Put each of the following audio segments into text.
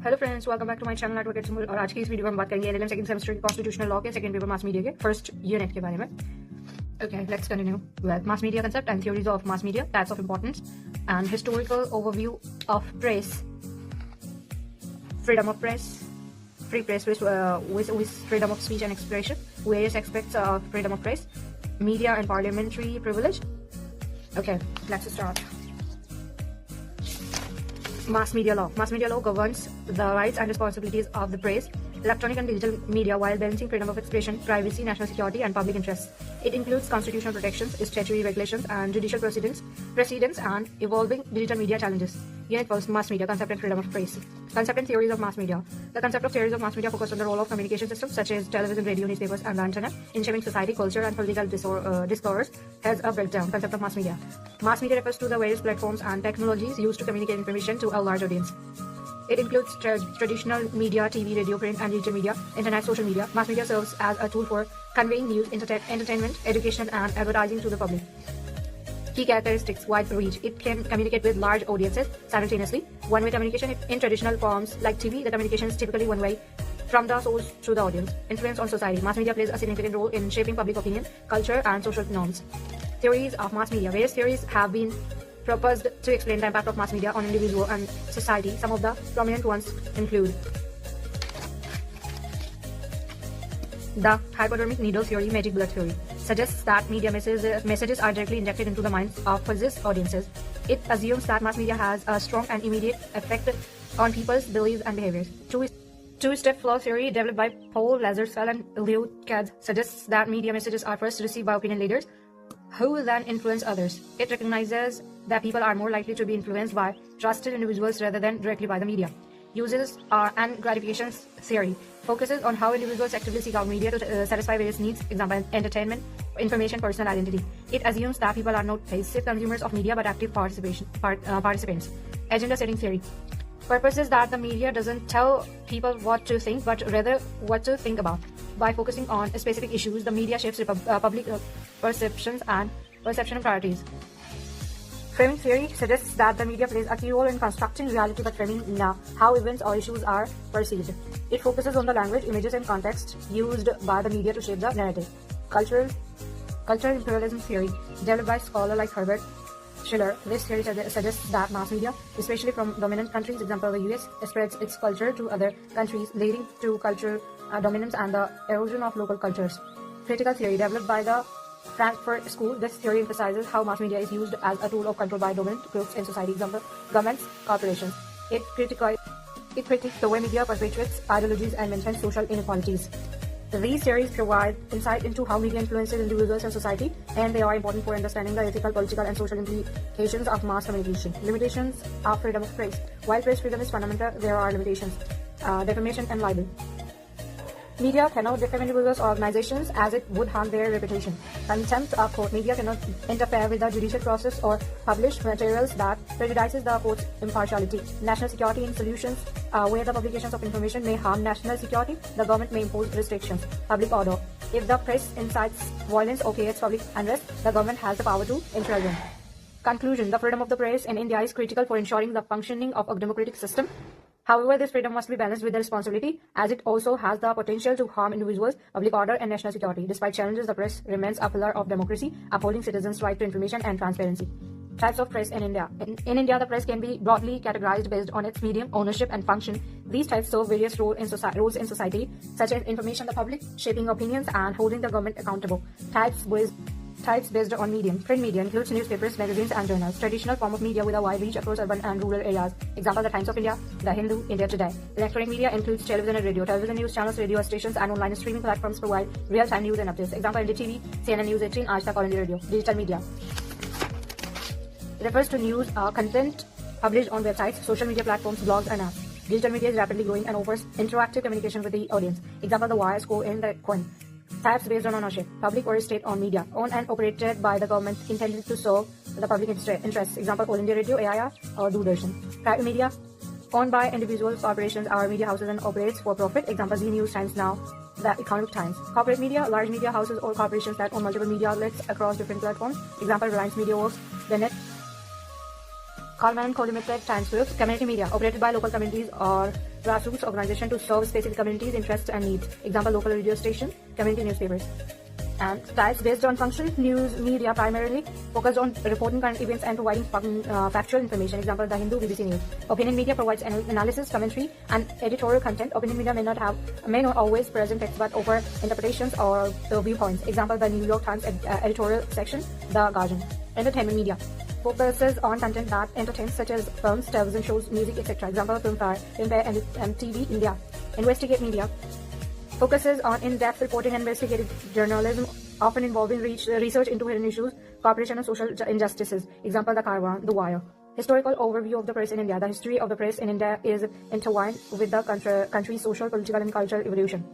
Hello friends, welcome back to my channel advocate symbol. और आज की इस वीडियो में हम बात करेंगे LL.M सेकंड सेमेस्टर के कॉन्स्टिट्यूशनल लॉ के सेकंड पेपर मास मीडिया के फर्स्ट यूनिट के बारे में। Okay, let's continue with mass media concept and theories of mass media, types of importance and historical overview of press, freedom of press, free press with freedom of speech and expression, various aspects of freedom of press, media and parliamentary privilege. Okay, let's start. Mass media law. Mass media law governs the rights and responsibilities of the press, electronic and digital media while balancing freedom of expression, privacy, national security, and public interests. It includes constitutional protections, statutory regulations, and judicial precedents and evolving digital media challenges. Unit first, mass media concept and freedom of press. Concept and theories of mass media. The concept of theories of mass media focus on the role of communication systems such as television, radio, newspapers, and the internet in shaping society, culture, and political discourse. Has a breakdown. Concept of mass media. Mass media refers to the various platforms and technologies used to communicate information to a large audience. It includes traditional media, TV, radio, print, and digital media, internet, social media. Mass media serves as a tool for conveying news, entertainment, education, and advertising to the public. Key characteristics: wide reach. It can communicate with large audiences simultaneously. One-way communication. In traditional forms like TV, the communication is typically one-way from the source to the audience. Influence on society. Mass media plays a significant role in shaping public opinion, culture, and social norms. Theories of mass media. Various theories have been proposed to explain the impact of mass media on individual and society. Some of the prominent ones include the hypodermic needle theory, magic bullet theory. Suggests that media messages are directly injected into the minds of possessed audiences. It assumes that mass media has a strong and immediate effect on people's beliefs and behaviors. Two-step flow theory, developed by Paul Lazarsfeld and Leo Katz, suggests that media messages are first received by opinion leaders, who then influence others. It recognizes that people are more likely to be influenced by trusted individuals rather than directly by the media. Uses and gratifications theory focuses on how individuals actively seek out media to satisfy various needs, example entertainment, information, personal identity. It assumes that people are not passive consumers of media but active participants. Agenda setting theory purposes that the media doesn't tell people what to think but rather what to think about. By focusing on specific issues, the media shapes public perceptions and priorities. Framing theory suggests that the media plays a key role in constructing reality by framing how events or issues are perceived. It focuses on the language, images, and context used by the media to shape the narrative. Cultural imperialism theory, developed by scholars like Herbert Schiller. This theory suggests that mass media, especially from dominant countries, example the US, spreads its culture to other countries, leading to cultural dominance and the erosion of local cultures. Critical theory, developed by the Frankfurt School. This theory emphasizes how mass media is used as a tool of control by dominant groups in society, example governments, corporations. It critiques the way media perpetuates ideologies and maintains social inequalities. These theories provide insight into how media influences individuals and society, and they are important for understanding the ethical, political, and social implications of mass communication. Limitations of freedom of press. While press freedom is fundamental, there are limitations. Defamation and libel. Media cannot defame individuals or organizations as it would harm their reputation. Contempt of court. Media cannot interfere with the judicial process or publish materials that prejudices the court's impartiality. National security in solutions where the publications of information may harm national security, the government may impose restrictions. Public order. If the press incites violence or creates public unrest, the government has the power to intervene. Conclusion. The freedom of the press in India is critical for ensuring the functioning of a democratic system. However, this freedom must be balanced with the responsibility, as it also has the potential to harm individuals, public order, and national security. Despite challenges, the press remains a pillar of democracy, upholding citizens' right to information and transparency. Types of press in India. In India, the press can be broadly categorized based on its medium, ownership, and function. These types serve various roles in society, such as information the public, shaping opinions, and holding the government accountable. Types based on medium. Print media includes newspapers, magazines, and journals. Traditional form of media with a wide reach across urban and rural areas. Example, the Times of India, the Hindu, India Today. Electronic media includes television and radio. Television news channels, radio stations, and online streaming platforms provide real-time news and updates. Example, India TV, CNN News 18, IInd or India Radio. Digital media refers to news content published on websites, social media platforms, blogs, and apps. Digital media is rapidly growing and offers interactive communication with the audience. Example, the Wire, Score, and the Coin. Types based on ownership. Public or state-owned media, owned and operated by the government, intended to serve the public interests. Example, All India Radio, AIR, or Doordarshan. Private media, owned by individuals, corporations, or media houses and operates for profit. Example, Z News, Times Now, The Economic Times. Corporate media, large media houses or corporations that own multiple media outlets across different platforms. Example, Reliance Media Works, The Net Coleman and Co-Limited Times Group, community media, operated by local communities or grassroots organizations to serve specific communities' interests and needs. Example, local radio station, community newspapers. And types based on function, news media primarily focused on reporting current events and providing factual information. Example, The Hindu, BBC News. Opinion media provides analysis, commentary, and editorial content. Opinion media may not always present text but offer interpretations or viewpoints. Example, The New York Times editorial section, The Guardian. Entertainment media focuses on content that entertains, such as films, television shows, music, etc. Example, Filmfare, and TV India. Investigate media focuses on in-depth reporting and investigative journalism, often involving research into hidden issues, corruption, and social injustices. Example, The Caravan, The Wire. Historical overview of the press in India. The history of the press in India is intertwined with the country's social, political, and cultural evolution.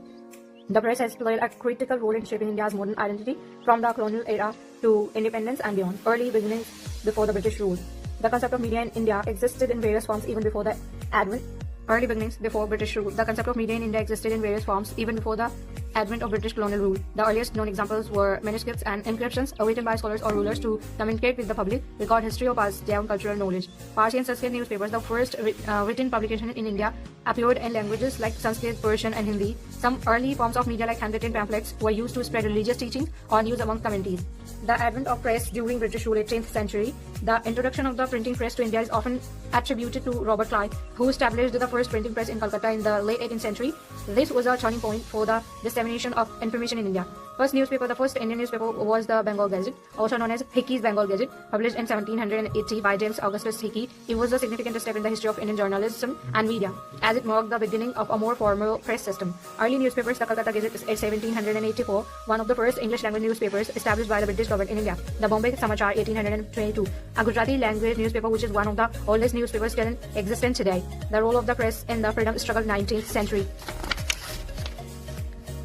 The press has played a critical role in shaping India's modern identity from the colonial era to independence and beyond. Early beginnings before the British rule. The concept of media in India existed in various forms even before the advent. Early beginnings before British rule. The concept of media in India existed in various forms even before the advent of British colonial rule. The earliest known examples were manuscripts and inscriptions written by scholars or rulers to communicate with the public, record history, or pass down cultural knowledge. Parsi and Sanskrit newspapers, the first written publication in India, appeared in languages like Sanskrit, Persian, and Hindi. Some early forms of media like handwritten pamphlets were used to spread religious teachings or news among communities. The advent of press during British rule, 18th century. The introduction of the printing press to India is often attributed to Robert Clive, who established the first printing press in Calcutta in the late 18th century. This was a turning point for the dissemination of information in India. The first Indian newspaper was the Bengal Gazette, also known as Hickey's Bengal Gazette, published in 1780 by James Augustus Hickey. It was a significant step in the history of Indian journalism and media, as it marked the beginning of a more formal press system. Early newspapers, the Calcutta Gazette is 1784, one of the first English-language newspapers established by the British government in India. The Bombay Samachar, 1822, a Gujarati language newspaper which is one of the oldest newspapers still in existence today. The role of the press in the freedom struggle, 19th century.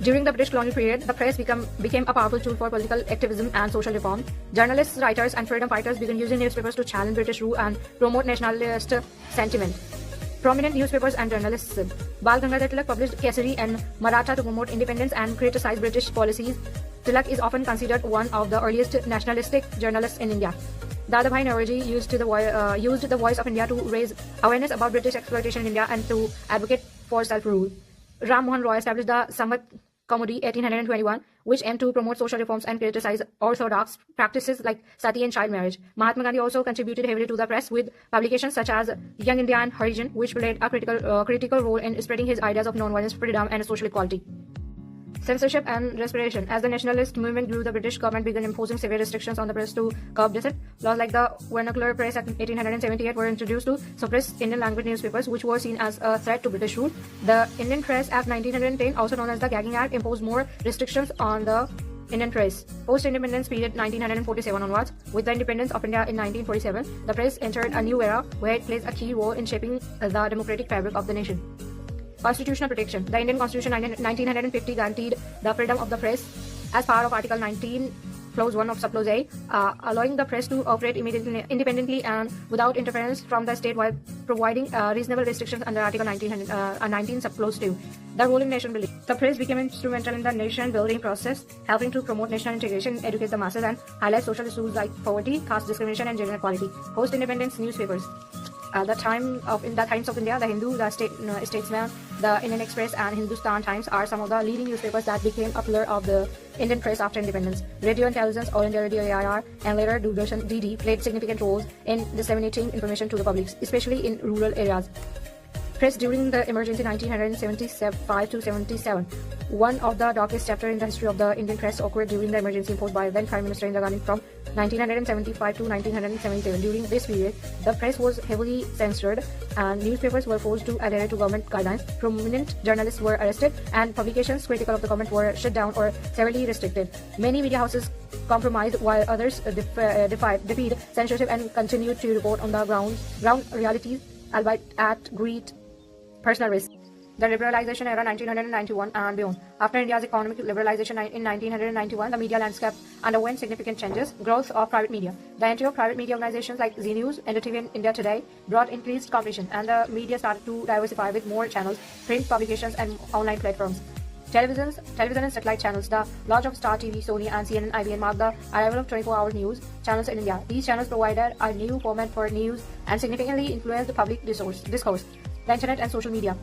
During the British colonial period, the press became a powerful tool for political activism and social reform. Journalists, writers, and freedom fighters began using newspapers to challenge British rule and promote nationalist sentiment. Prominent newspapers and journalists. Bal Gangadhar Tilak published Kesari and Maratha to promote independence and criticize British policies. Tilak is often considered one of the earliest nationalistic journalists in India. Dadabhai Naoroji used the voice of India to raise awareness about British exploitation in India and to advocate for self-rule. Ram Mohan Roy established the Samvat Kaumudi, 1821, which aimed to promote social reforms and criticize orthodox practices like sati and child marriage. Mahatma Gandhi also contributed heavily to the press with publications such as Young India and Harijan, which played a critical role in spreading his ideas of non-violence, freedom, and social equality. Censorship and repression. As the nationalist movement grew, the British government began imposing severe restrictions on the press to curb dissent. Laws like the Vernacular Press Act 1878 were introduced to suppress Indian language newspapers, which were seen as a threat to British rule. The Indian Press Act 1910, also known as the Gagging Act, imposed more restrictions on the Indian press. Post-independence period 1947 onwards. With the independence of India in 1947, the press entered a new era where it plays a key role in shaping the democratic fabric of the nation. Constitutional protection. The Indian Constitution 1950 guaranteed the freedom of the press as part of Article 19, Clause 1 of Subclause A, allowing the press to operate independently and without interference from the state while providing reasonable restrictions under Article 19, Subclause 2. The role in nation building. The press became instrumental in the nation building process, helping to promote national integration, educate the masses, and highlight social issues like poverty, caste discrimination, and gender equality. Post-independence newspapers. In the Times of India, the Hindu, the Statesman, the Indian Express, and Hindustan Times are some of the leading newspapers that became a pillar of the Indian press after independence. Radio Intelligence, All India Radio AIR, and later Doordarshan DD played significant roles in disseminating information to the public, especially in rural areas. Press during the emergency 1975 to 77. One of the darkest chapters in the history of the Indian press occurred during the emergency imposed by then Prime Minister Indira Gandhi from 1975 to 1977. During this period, the press was heavily censored and newspapers were forced to adhere to government guidelines. Prominent journalists were arrested and publications critical of the government were shut down or severely restricted. Many media houses compromised while others defied censorship and continued to report on the ground realities, albeit at great personal risk. The liberalization era 1991 and beyond. After India's economic liberalization in 1991, the media landscape underwent significant changes. Growth of private media. The entry of private media organizations like Zee News and TV in India Today brought increased competition, and the media started to diversify with more channels, print publications, and online platforms. Television and satellite channels. The launch of Star TV, Sony, and CNN IBN marked the arrival of 24-hour news channels in India. These channels provided a new format for news and significantly influenced the public discourse. The internet and social media.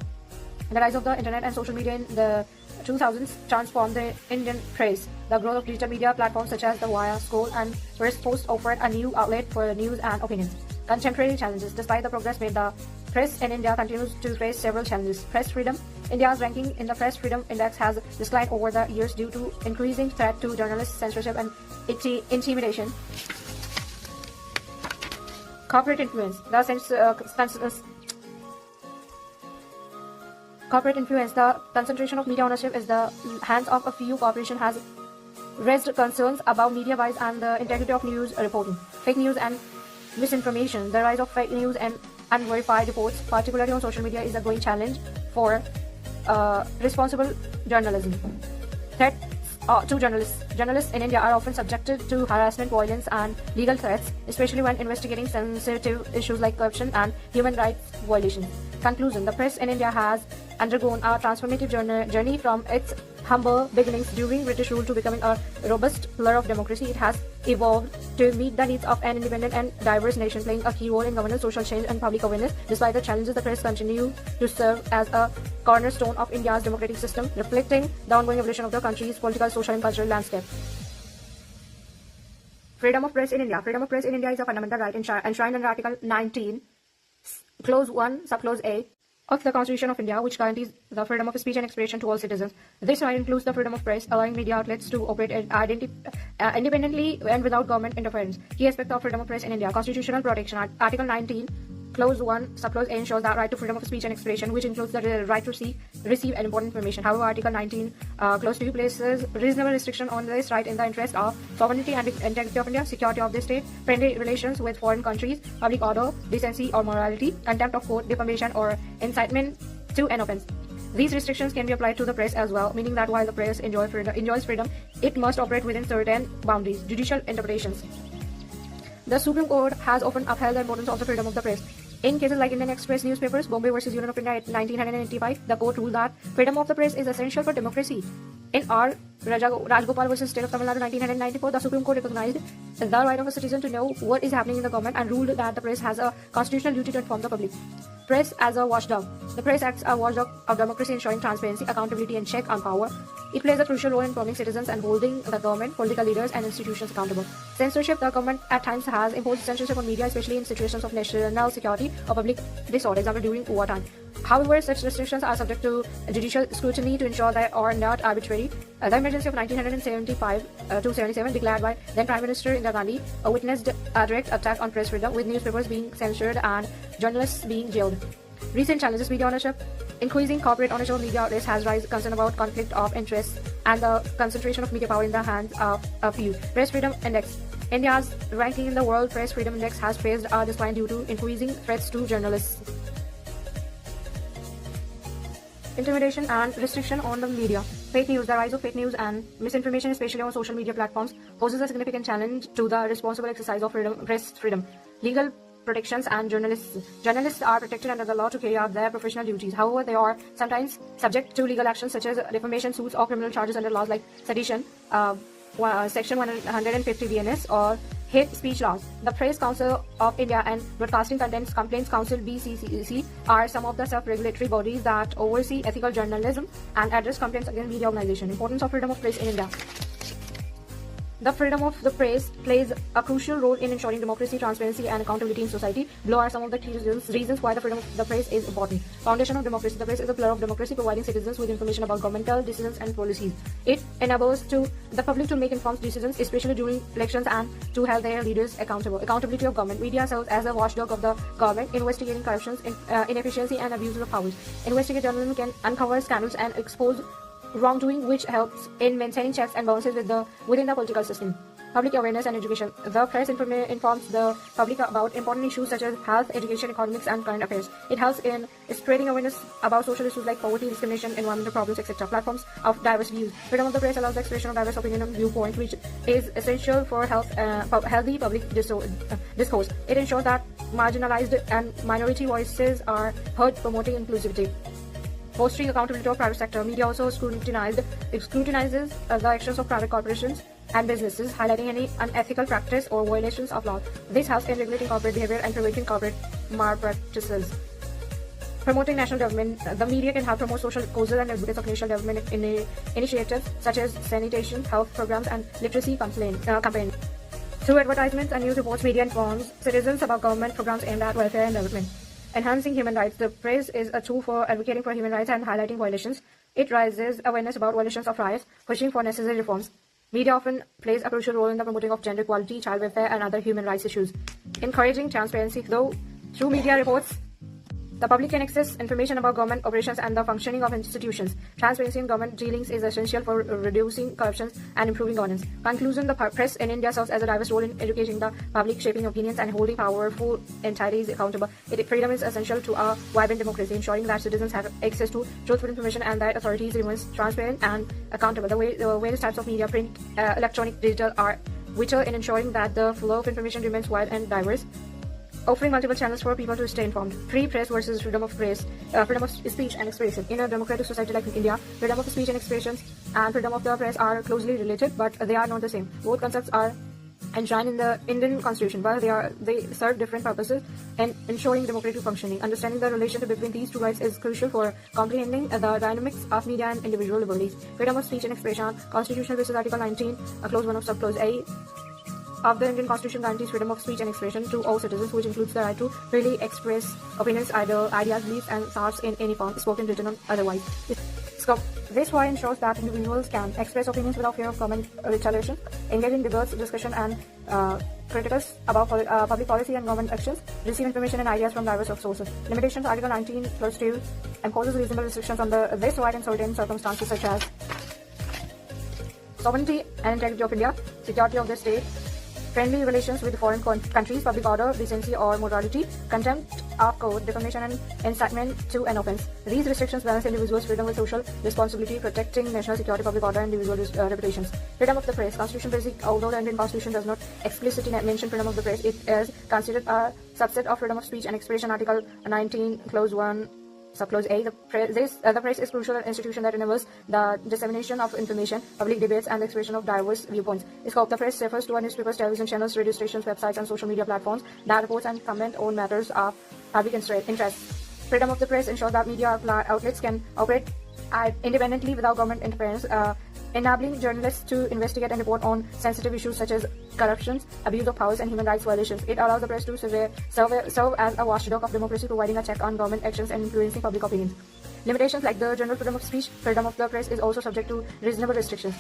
The rise of the internet and social media in the 2000s transformed the Indian press. The growth of digital media platforms such as The Wire, Scroll, and First Post offered a new outlet for news and opinions. Contemporary challenges. Despite the progress made, the press in India continues to face several challenges. Press freedom. India's ranking in the Press Freedom Index has declined over the years due to increasing threat to journalists, censorship, and intimidation. Corporate influence. Corporate influence. The concentration of media ownership in the hands of a few corporations has raised concerns about media bias and the integrity of news reporting. Fake news and misinformation. The rise of fake news and unverified reports, particularly on social media, is a growing challenge for responsible journalism. Threats to journalists. Journalists in India are often subjected to harassment, violence, and legal threats, especially when investigating sensitive issues like corruption and human rights violations. Conclusion. The press in India has undergone a transformative journey from its humble beginnings during British rule to becoming a robust pillar of democracy. It has evolved to meet the needs of an independent and diverse nation, playing a key role in governance, social change, and public awareness. Despite the challenges, the press continue to serve as a cornerstone of India's democratic system, reflecting the ongoing evolution of the country's political, social, and cultural landscape. Freedom of press in India. Freedom of press in India is a fundamental right enshrined under Article 19, Clause 1, Subclause A of the Constitution of India, which guarantees the freedom of speech and expression to all citizens. This right includes the freedom of press, allowing media outlets to operate independently and without government interference. Key aspect of freedom of press in India. Constitutional protection. Article 19, Clause 1, Subclause A ensures the right to freedom of speech and expression, which includes the right to receive and important information. However, Article 19, Clause 2 places reasonable restriction on this right in the interest of sovereignty and integrity of India, security of the state, friendly relations with foreign countries, public order, decency or morality, contempt of court, defamation or incitement to an offense. These restrictions can be applied to the press as well, meaning that while the press enjoys freedom, it must operate within certain boundaries. Judicial interpretations. The Supreme Court has often upheld the importance of the freedom of the press. In cases like Indian Express newspapers, Bombay versus Union of India in 1985, the court ruled that freedom of the press is essential for democracy. In R. Rajgopal versus State of Tamil Nadu 1994, the Supreme Court recognized the right of a citizen to know what is happening in the government and ruled that the press has a constitutional duty to inform the public. Press as a watchdog. The press acts as a watchdog of democracy, ensuring transparency, accountability, and check on power. It plays a crucial role in informing citizens and holding the government, political leaders, and institutions accountable. Censorship. The government at times has imposed censorship on media, especially in situations of national security or public disorder, example during wartime. However, such restrictions are subject to judicial scrutiny to ensure they are not arbitrary. The emergency of 1975-77, declared by then Prime Minister Indira Gandhi, witnessed a direct attack on press freedom, with newspapers being censored and journalists being jailed. Recent challenges. Media ownership. Increasing corporate ownership of media outlets has raised concern about conflict of interest and the concentration of media power in the hands of a few. Press Freedom Index. India's ranking in the World Press Freedom Index has faced a decline due to increasing threats to journalists, intimidation and restriction on the media. Fake news. The rise of fake news and misinformation, especially on social media platforms, poses a significant challenge to the responsible exercise of press freedom. Legal protections and journalists are protected under the law to carry out their professional duties. However, they are sometimes subject to legal actions such as defamation suits or criminal charges under laws like sedition, Section 150 BNS, or hate speech laws. The Press Council of India and Broadcasting Complaints Council (BCCC) are some of the self-regulatory bodies that oversee ethical journalism and address complaints against media organizations. Importance of freedom of press in India. The freedom of the press plays a crucial role in ensuring democracy, transparency, and accountability in society. Below are some of the key reasons why the freedom of the press is important. Foundation of democracy. The press is a pillar of democracy, providing citizens with information about governmental decisions and policies. It enables the public to make informed decisions, especially during elections, and to hold their leaders accountable. Accountability of government. Media serves as a watchdog of the government, investigating corruptions, inefficiency, and abuses of powers. Investigative journalism can uncover scandals and expose wrongdoing, which helps in maintaining checks and balances within the political system. Public awareness and education. The press informs the public about important issues such as health, education, economics, and current affairs. It helps in spreading awareness about social issues like poverty, discrimination, environmental problems, etc. Platforms of diverse views. Freedom of the press allows the expression of diverse opinion and viewpoint, which is essential for healthy public discourse. It ensures that marginalized and minority voices are heard, promoting inclusivity. Fostering accountability of private sector, media also scrutinizes the actions of private corporations and businesses, highlighting any unethical practice or violations of law. This helps in regulating corporate behavior and preventing corporate malpractices. Promoting national development, the media can help promote social causes and advocates of national development initiatives such as sanitation, health programs, and literacy campaigns. Through advertisements and news reports, media informs citizens about government programs aimed at welfare and development. Enhancing human rights, the press is a tool for advocating for human rights and highlighting violations. It raises awareness about violations of rights, pushing for necessary reforms. Media often plays a crucial role in the promoting of gender equality, child welfare, and other human rights issues. Encouraging transparency, though, through media reports, the public can access information about government operations and the functioning of institutions. Transparency in government dealings is essential for reducing corruption and improving governance. Conclusion, the press in India serves as a diverse role in educating the public, shaping opinions, and holding powerful entities accountable. Freedom is essential to a vibrant democracy, ensuring that citizens have access to truthful information and that authorities remain transparent and accountable. The various types of media, print, electronic, digital, are vital in ensuring that the flow of information remains wide and diverse, offering multiple channels for people to stay informed. Free press versus freedom of press, freedom of speech and expression. In a democratic society like India, freedom of speech and expression and freedom of the press are closely related, but they are not the same. Both concepts are enshrined in the Indian Constitution, but they serve different purposes in ensuring democratic functioning. Understanding the relationship between these two rights is crucial for comprehending the dynamics of media and individual liberties. Freedom of speech and expression, constitutional basis Article 19, clause 1 of subclause A of the Indian Constitution guarantees freedom of speech and expression to all citizens, which includes the right to freely express opinions, ideas, beliefs, and thoughts in any form, spoken, written, or otherwise. This right ensures that individuals can express opinions without fear of comment retaliation, engage in debates, discussion, and critiques about public policy and government actions, receive information and ideas from diverse sources. Limitations: Article 19 clause 2 imposes reasonable restrictions on this right in certain circumstances such as sovereignty and integrity of India, security of the state, friendly relations with foreign countries, public order, decency or morality, contempt of court, defamation and incitement to an offence. These restrictions balance individuals' freedom with social responsibility, protecting national security, public order and individual reputations. Freedom of the press, Constitution basic. Although the Indian Constitution does not explicitly mention freedom of the press, it is considered a subset of freedom of speech and expression. Article 19, clause 1, subclause A. The press is a crucial institution that enables the dissemination of information, public debates, and the expression of diverse viewpoints. Scope: the press refers to newspapers, television channels, radio stations, websites, and social media platforms that reports and comment on matters of public interest. Freedom of the press ensures that media outlets can operate independently without government interference, enabling journalists to investigate and report on sensitive issues such as corruption, abuse of powers, and human rights violations. It allows the press to serve as a watchdog of democracy, providing a check on government actions and influencing public opinions. Limitations: like the general freedom of speech, freedom of the press is also subject to reasonable restrictions.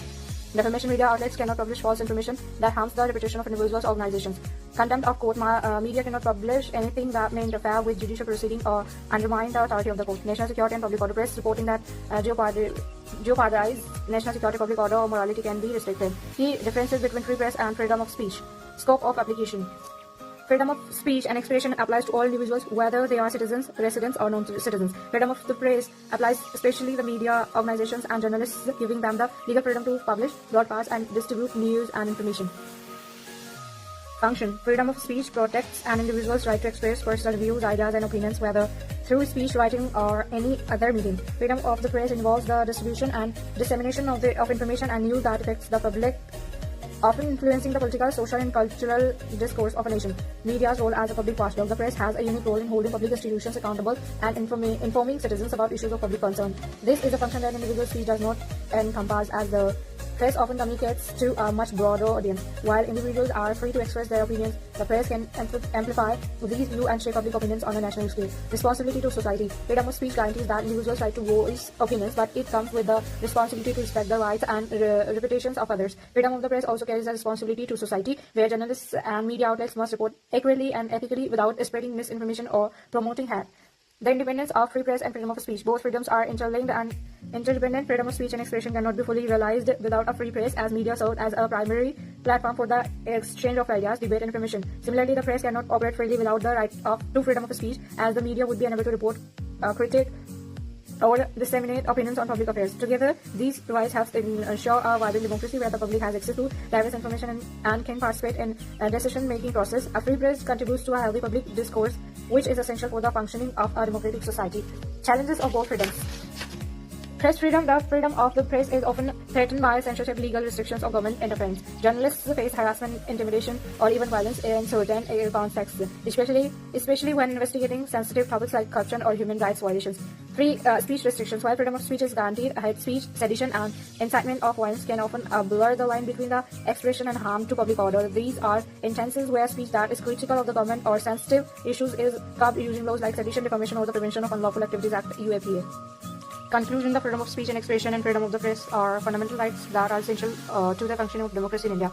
Defamation: media outlets cannot publish false information that harms the reputation of individuals or organizations. Contempt of court: media cannot publish anything that may interfere with judicial proceeding or undermine the authority of the court. National security and public order: press reporting that jeopardize national security, public order, or morality can be restricted. Key differences between free press and freedom of speech. Scope of application: freedom of speech and expression applies to all individuals, whether they are citizens, residents, or non-citizens. Freedom of the press applies especially the media organizations and journalists, giving them the legal freedom to publish, broadcast, and distribute news and information. Function: freedom of speech protects an individual's right to express personal views, ideas, and opinions, whether through speech, writing, or any other medium. Freedom of the press involves the distribution and dissemination of information and news that affects the public, often influencing the political, social, and cultural discourse of a nation. Media's role as a public watchdog: the press has a unique role in holding public institutions accountable and informing citizens about issues of public concern. This is a function that individual speech does not encompass, as the press often communicates to a much broader audience. While individuals are free to express their opinions, the press can amplify these views and shape public opinions on a national scale. Responsibility to society: freedom of speech guarantees that individuals' right to voice opinions, but it comes with the responsibility to respect the rights and reputations of others. Freedom of the press also carries a responsibility to society, where journalists and media outlets must report accurately and ethically without spreading misinformation or promoting hate. The independence of free press and freedom of speech. Both freedoms are interlinked and interdependent. Freedom of speech and expression cannot be fully realized without a free press, as media serves as a primary platform for the exchange of ideas, debate, and information. Similarly, the press cannot operate freely without the right to freedom of speech, as the media would be unable to report, critique, or disseminate opinions on public affairs. Together, these rights have to ensure a vibrant democracy where the public has access to diverse information and can participate in a decision-making process. A free press contributes to a healthy public discourse, which is essential for the functioning of a democratic society. Challenges of both freedoms. Press freedom. The freedom of the press is often threatened by censorship, legal restrictions, or government interference. Journalists face harassment, intimidation, or even violence in certain contexts, especially when investigating sensitive topics like corruption or human rights violations. Free speech restrictions. While freedom of speech is guaranteed, hate speech, sedition, and incitement of violence can often blur the line between the expression and harm to public order. These are instances where speech that is critical of the government or sensitive issues is curbed using laws like Sedition, Defamation, or the Prevention of Unlawful Activities Act (UAPA). Conclusion: the freedom of speech and expression and freedom of the press are fundamental rights that are essential to the functioning of democracy in India.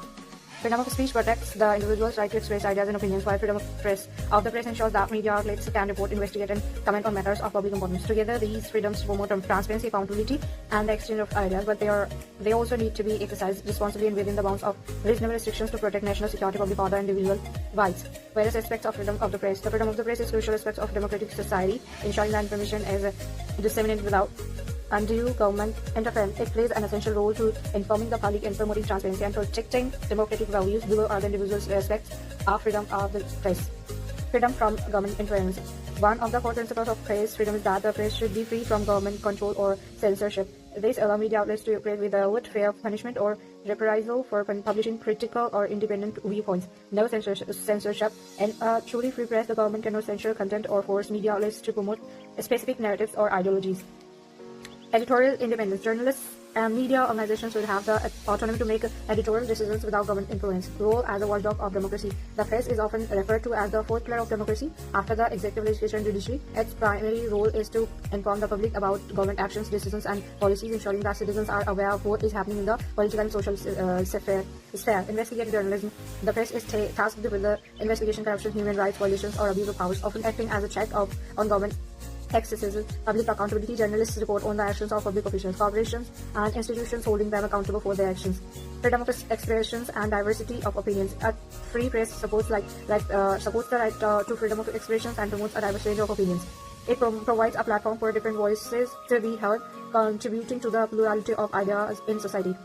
Freedom of speech protects the individual's right to express ideas and opinions, while freedom of the press ensures that media outlets can report, investigate, and comment on matters of public importance. Together, these freedoms promote transparency, accountability, and the exchange of ideas, but they also need to be exercised responsibly and within the bounds of reasonable restrictions to protect national security, public order, and individual rights. Various aspects of freedom of the press. The freedom of the press is crucial aspect of democratic society, ensuring that information is disseminated without undue government interference. It plays an essential role to informing the public and promoting transparency and protecting democratic values. Below are the individual's aspects of freedom of the press. Freedom from government interference. One of the core principles of press freedom is that the press should be free from government control or censorship. This allows media outlets to operate without fear of punishment or reprisal for publishing critical or independent viewpoints. No censorship. In a truly free press, the government cannot censor content or force media outlets to promote specific narratives or ideologies. Editorial independence. Journalists and media organizations will have the autonomy to make editorial decisions without government influence. Role as a watchdog of democracy. The press is often referred to as the fourth pillar of democracy after the executive, legislature, and judiciary. Its primary role is to inform the public about government actions, decisions, and policies, ensuring that citizens are aware of what is happening in the political and social sphere. Investigative journalism. The press is tasked with the investigation, corruption, human rights violations, or abuse of powers, often acting as a check on government excesses. Public accountability. Journalists report on the actions of public officials, corporations, and institutions, holding them accountable for their actions. Freedom of expressions and diversity of opinions. A free press supports the right to freedom of expressions and promotes a diverse range of opinions. It provides a platform for different voices to be heard, contributing to the plurality of ideas in society.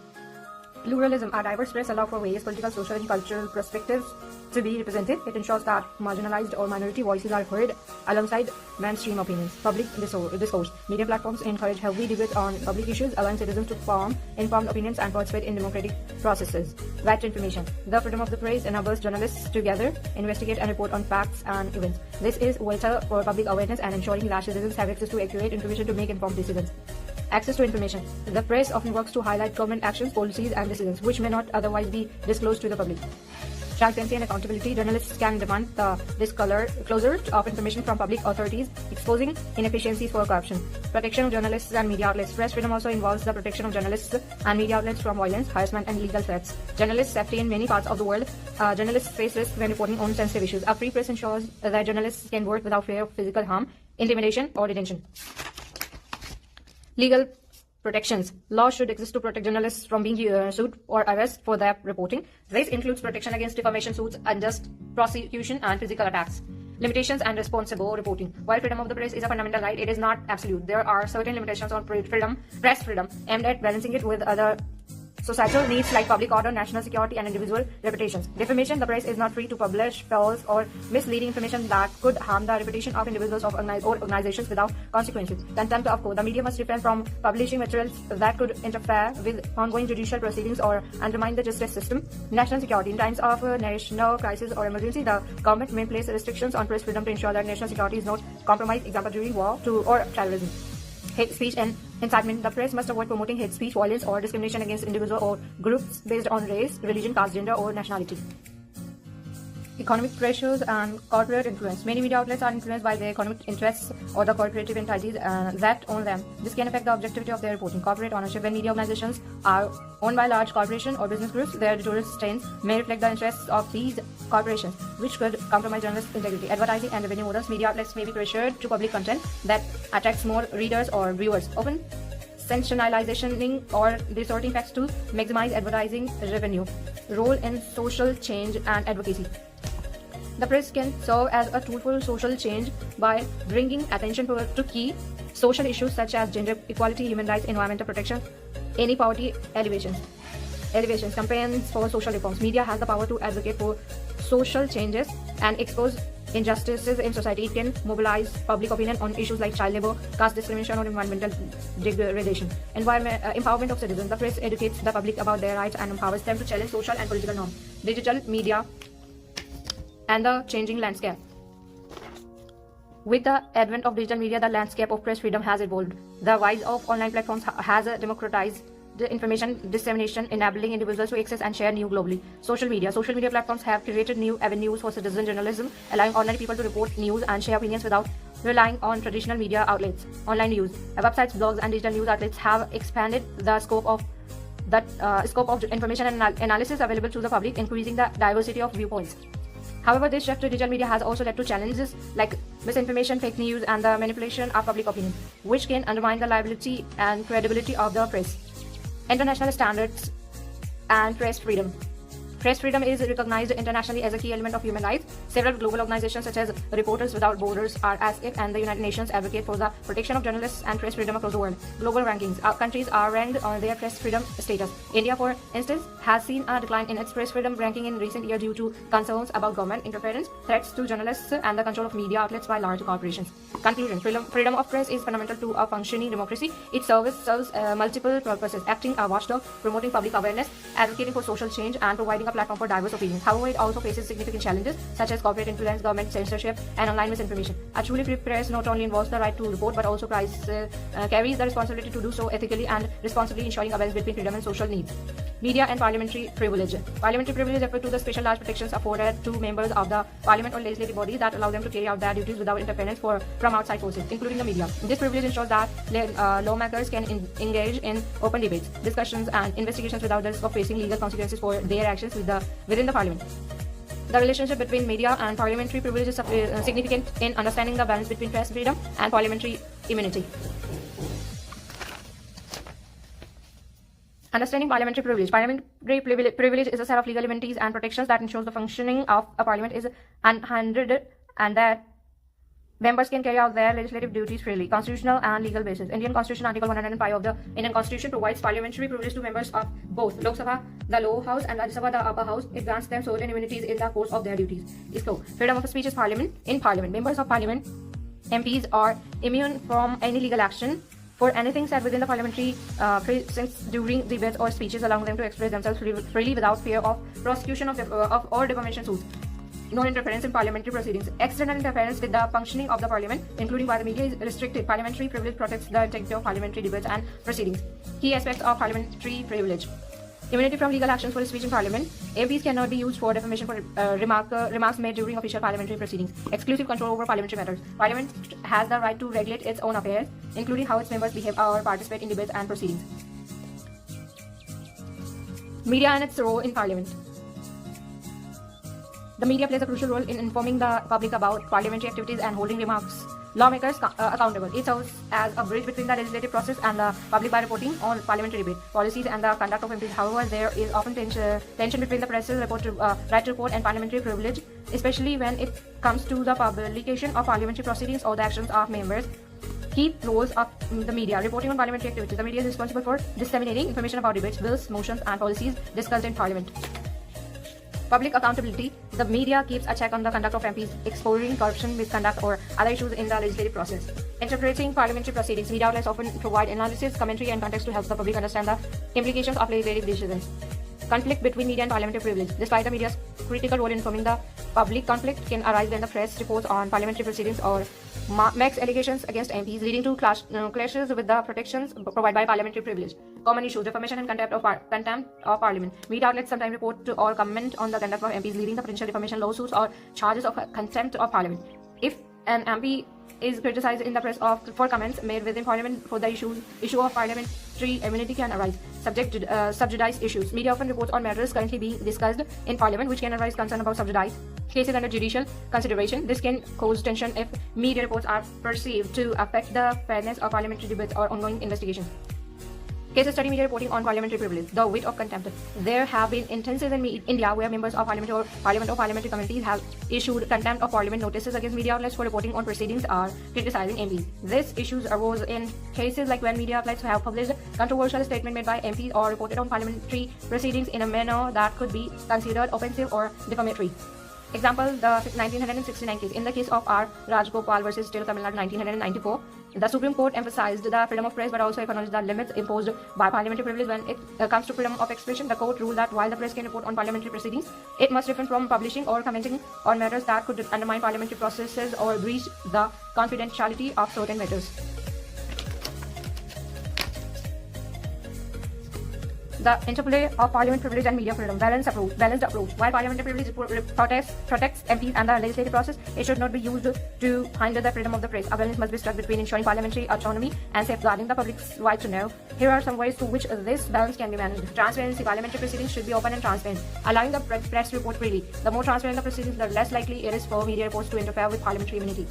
Pluralism. A diverse press allows for various political, social, and cultural perspectives to be represented. It ensures that marginalized or minority voices are heard alongside mainstream opinions. Public discourse. Media platforms encourage healthy debate on public issues, allowing citizens to form informed opinions and participate in democratic processes. Right to information. The freedom of the press enables journalists to gather, investigate, and report on facts and events. This is vital for public awareness and ensuring that citizens have access to accurate information to make informed decisions. Access to information. The press often works to highlight government actions, policies, and decisions which may not otherwise be disclosed to the public. Transparency and accountability. Journalists can demand the disclosure of information from public authorities, exposing inefficiencies for corruption. Protection of journalists and media outlets. Press freedom also involves the protection of journalists and media outlets from violence, harassment, and legal threats. Journalists' safety. In many parts of the world, journalists face risk when reporting on sensitive issues. A free press ensures that journalists can work without fear of physical harm, intimidation, or detention. Legal protections. Laws should exist to protect journalists from being sued or arrested for their reporting. This includes protection against defamation suits, unjust prosecution, and physical attacks. Limitations and responsible reporting. While freedom of the press is a fundamental right, it is not absolute. There are certain limitations on press freedom, aimed at balancing it with other societal needs like public order, national security, and individual reputations. Defamation. The press is not free to publish false or misleading information that could harm the reputation of individuals or organizations without consequences. Contempt of court. The media must refrain from publishing materials that could interfere with ongoing judicial proceedings or undermine the justice system. National security. In times of national crisis or emergency, the government may place restrictions on press freedom to ensure that national security is not compromised, example during war or terrorism. Hate speech and incitement. The press must avoid promoting hate speech, violence, or discrimination against individuals or groups based on race, religion, caste, gender, or nationality. Economic pressures and corporate influence. Many media outlets are influenced by their economic interests or the corporative entities that own them. This can affect the objectivity of their reporting. Corporate ownership. When media organizations are owned by large corporations or business groups, their editorial stance may reflect the interests of these corporations, which could compromise journalist integrity. Advertising and revenue models. Media outlets may be pressured to publish content that attracts more readers or viewers, often sensationalizing or distorting facts to maximize advertising revenue. Role in social change and advocacy. The press can serve as a tool for social change by bringing attention to key social issues such as gender equality, human rights, environmental protection, any poverty alleviations, campaigns for social reforms. Media has the power to advocate for social changes and expose injustices in society. It can mobilize public opinion on issues like child labor, caste discrimination, or environmental degradation. Empowerment of citizens. The press educates the public about their rights and empowers them to challenge social and political norms. Digital media and the changing landscape. With the advent of digital media, the landscape of press freedom has evolved. The rise of online platforms has democratized the information dissemination, enabling individuals to access and share news globally. Social media platforms have created new avenues for citizen journalism, allowing ordinary people to report news and share opinions without relying on traditional media outlets. Online news, websites, blogs, and digital news outlets have expanded the scope of information and analysis available to the public, increasing the diversity of viewpoints. However, this shift to digital media has also led to challenges like misinformation, fake news, and the manipulation of public opinion, which can undermine the reliability and credibility of the press. International standards and press freedom. Press freedom is recognized internationally as a key element of human rights. Several global organizations such as Reporters Without Borders, RSF, and the United Nations advocate for the protection of journalists and press freedom across the world. Global rankings. Countries are ranked on their press freedom status. India, for instance, has seen a decline in its press freedom ranking in recent years due to concerns about government interference, threats to journalists, and the control of media outlets by large corporations. Conclusion. Freedom of press is fundamental to a functioning democracy. It serves multiple purposes: acting a watchdog, promoting public awareness, advocating for social change, and providing a platform for diverse opinions. However, it also faces significant challenges such as corporate influence, government censorship, and online misinformation. A truly free press not only involves the right to report but also carries the responsibility to do so ethically and responsibly, ensuring a balance between freedom and social needs. Media and parliamentary privilege. Parliamentary privilege refer to the special large protections afforded to members of the parliament or legislative bodies that allow them to carry out their duties without interference from outside forces, including the media. This privilege ensures that lawmakers can engage in open debates, discussions, and investigations without the risk of facing legal consequences for their actions within the parliament. The relationship between media and parliamentary privilege is significant in understanding the balance between press freedom and parliamentary immunity. Understanding parliamentary privilege. Parliamentary privilege is a set of legal immunities and protections that ensures the functioning of a parliament is unhindered and that members can carry out their legislative duties freely. Constitutional and legal basis. Indian Constitution Article 105 of the Indian Constitution provides parliamentary privilege to members of both Lok Sabha, the lower house, and Rajya Sabha, the upper house. It grants them certain immunities in the course of their duties. Freedom of speech is in parliament. Members of parliament, MPs, are immune from any legal action for anything said within the parliamentary precincts during debates or speeches, allowing them to express themselves freely without fear of prosecution or defamation suits. Non-interference in parliamentary proceedings. External interference with the functioning of the parliament, including by the media, is restricted. Parliamentary privilege protects the integrity of parliamentary debates and proceedings. Key aspects of parliamentary privilege. Immunity from legal actions for speech in parliament. MPs cannot be used for defamation for remarks made during official parliamentary proceedings. Exclusive control over parliamentary matters. Parliament has the right to regulate its own affairs, including how its members behave or participate in debates and proceedings. Media and its role in parliament. The media plays a crucial role in informing the public about parliamentary activities and holding lawmakers accountable. It serves as a bridge between the legislative process and the public by reporting on parliamentary debate, policies, and the conduct of MPs. However, there is often tension between the press's right to report and parliamentary privilege, especially when it comes to the publication of parliamentary proceedings or the actions of members. Key roles of the media. Reporting on parliamentary activities. The media is responsible for disseminating information about debates, bills, motions, and policies discussed in parliament. Public accountability. The media keeps a check on the conduct of MPs, exposing corruption, misconduct, or other issues in the legislative process. Interpreting parliamentary proceedings. Media outlets often provide analysis, commentary, and context to help the public understand the implications of legislative decisions. Conflict between media and parliamentary privilege. Despite the media's critical role in informing the public, conflict can arise when the press reports on parliamentary proceedings or makes allegations against MPs, leading to clashes with the protections provided by parliamentary privilege. Common issues: defamation and contempt of parliament. Media outlets sometimes report or comment on the conduct of MPs, leading to potential defamation lawsuits or charges of contempt of parliament. If an MP is criticized in the press for comments made within parliament, for the issue of parliamentary immunity can arise. Subjudice issues. Media often reports on matters currently being discussed in parliament, which can arise concern about subjudice cases under judicial consideration. This can cause tension if media reports are perceived to affect the fairness of parliamentary debates or ongoing investigations. Case study: media reporting on parliamentary privilege. The writ of contempt. There have been instances in India where members of parliament or parliamentary committees have issued contempt of parliament notices against media outlets for reporting on proceedings or criticizing MPs. These issues arose in cases like when media outlets have published controversial statements made by MPs or reported on parliamentary proceedings in a manner that could be considered offensive or defamatory. Example, the 1969 case. In the case of R. Rajgopal versus State of Tamil Nadu 1994, the Supreme Court emphasized the freedom of press but also acknowledged the limits imposed by parliamentary privilege when it comes to freedom of expression. The court ruled that while the press can report on parliamentary proceedings, it must refrain from publishing or commenting on matters that could undermine parliamentary processes or breach the confidentiality of certain matters. The interplay of parliament privilege and media freedom. Balanced approach. While parliamentary privilege protects MPs and the legislative process, it should not be used to hinder the freedom of the press. A balance must be struck between ensuring parliamentary autonomy and safeguarding the public's right to know. Here are some ways to which this balance can be managed. Transparency. Parliamentary proceedings should be open and transparent, allowing the press to report freely. The more transparent the proceedings, the less likely it is for media reports to interfere with parliamentary immunity.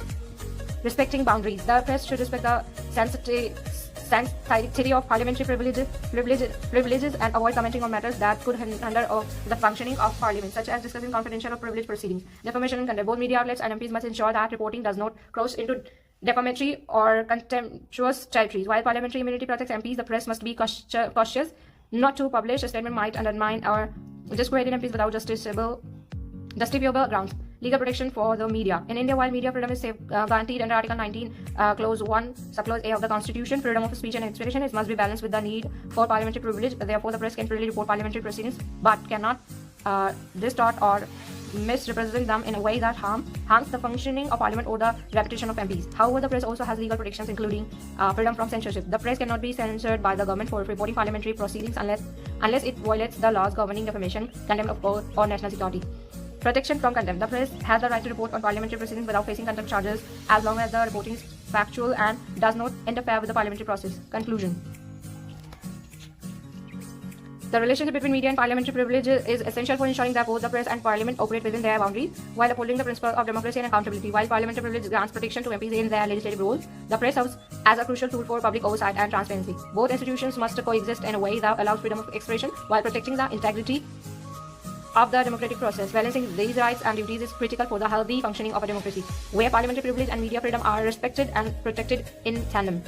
Respecting boundaries. The press should respect the sanctity of parliamentary privileges and avoid commenting on matters that could hinder the functioning of parliament, such as discussing confidential or privileged proceedings. Defamation and contempt. Both media outlets and MPs must ensure that reporting does not cross into defamatory or contemptuous territories. While parliamentary immunity protects MPs, the press must be cautious not to publish a statement might undermine or discredit MPs without justifiable grounds. Legal protection for the media. In India, while media freedom is guaranteed under Article 19, Clause 1, Subclause A of the Constitution, freedom of speech and expression must be balanced with the need for parliamentary privilege. Therefore, the press can freely report parliamentary proceedings but cannot distort or misrepresent them in a way that harms the functioning of parliament or the reputation of MPs. However, the press also has legal protections including freedom from censorship. The press cannot be censored by the government for reporting parliamentary proceedings unless it violates the laws governing defamation, contempt of court, or national security. Protection from contempt. The press has the right to report on parliamentary proceedings without facing contempt charges as long as the reporting is factual and does not interfere with the parliamentary process. Conclusion. The relationship between media and parliamentary privilege is essential for ensuring that both the press and parliament operate within their boundaries while upholding the principle of democracy and accountability. While parliamentary privilege grants protection to MPs in their legislative roles, the press serves as a crucial tool for public oversight and transparency. Both institutions must coexist in a way that allows freedom of expression while protecting the integrity of the democratic process. Balancing these rights and duties is critical for the healthy functioning of a democracy, where parliamentary privilege and media freedom are respected and protected in tandem.